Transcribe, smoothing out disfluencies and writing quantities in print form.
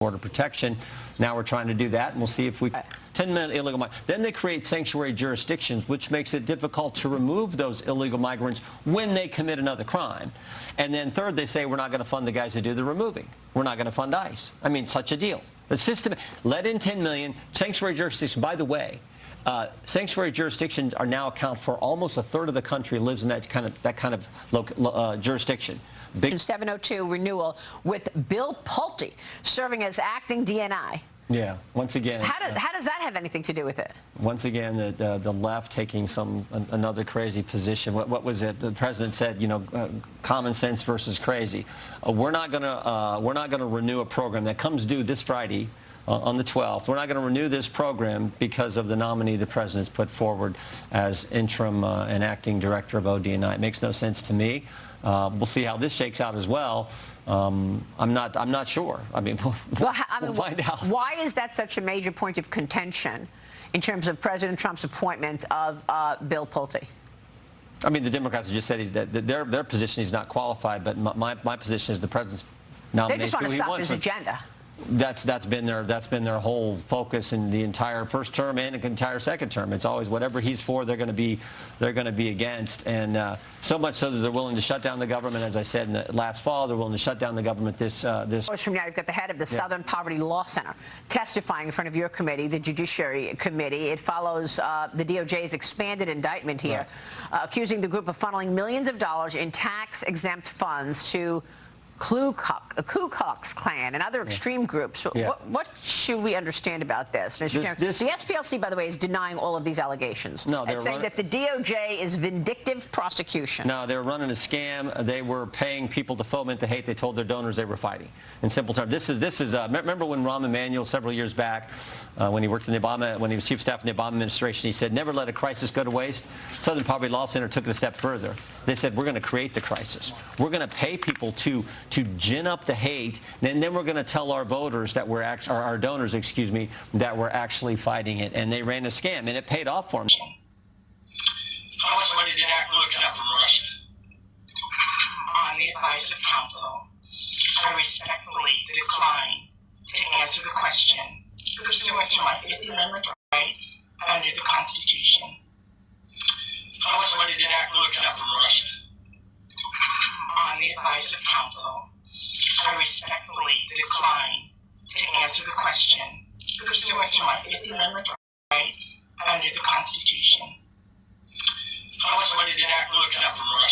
border protection. Now we're trying to do that, and we'll see if we 10 million illegal migrants. Then they create sanctuary jurisdictions, which makes it difficult to remove those illegal migrants when they commit another crime. And then third, they say we're not going to fund the guys that do the removing. We're not going to fund ICE. I mean, such a deal. The system, let in 10 million sanctuary jurisdictions. By the way, sanctuary jurisdictions are now account for almost a third of the country lives in that kind of jurisdiction. 702 renewal with Bill Pulte serving as acting DNI. Yeah, once again. How does that have anything to do with it? Once again, the left taking another crazy position. What was it? The president said, you know, common sense versus crazy. We're not gonna renew a program that comes due this Friday. On the 12th. We're not going to renew this program because of the nominee the president's put forward as interim and acting director of ODNI. It makes no sense to me. We'll see how this shakes out as well. I'm not sure. I mean, we'll find out. Why is that such a major point of contention in terms of President Trump's appointment of Bill Pulte? I mean, the Democrats have just said their position he's not qualified, but my position is the president's nomination. They just want to stop his agenda. That's been their whole focus in the entire first term and the entire second term. It's always whatever he's for, they're going to be against, and so much so that they're willing to shut down the government. As I said in the last fall, they're willing to shut down the government this. From now, you've got the head of the Southern Poverty Law Center testifying in front of your committee, the Judiciary Committee. It follows the DOJ's expanded indictment here, accusing the group of funneling millions of dollars in tax-exempt funds to Ku Klux Klan and other extreme groups. Yeah. What should we understand about this? The SPLC, by the way, is denying all of these allegations. No, they're saying that the DOJ is vindictive prosecution. No, they were running a scam. They were paying people to foment the hate they told their donors they were fighting. In simple terms, this is. Remember when Rahm Emanuel several years back, when he worked in when he was chief of staff in the Obama administration, he said, "Never let a crisis go to waste." Southern Poverty Law Center took it a step further. They said, "We're going to create the crisis. We're going to pay people to gin up the hate, and then we're going to tell our voters that we're our donors, excuse me, that we're actually fighting it." And they ran a scam, and it paid off for them. How much money did ACT accept from Russia? On the advice of counsel, I respectfully decline to answer the question pursuant to my Fifth Amendment rights under the Constitution. How much money did ACT accept from Russia? On the advice of counsel, I respectfully decline to answer the question pursuant to my Fifth Amendment rights under the Constitution. How much money did ACT accept from Russia?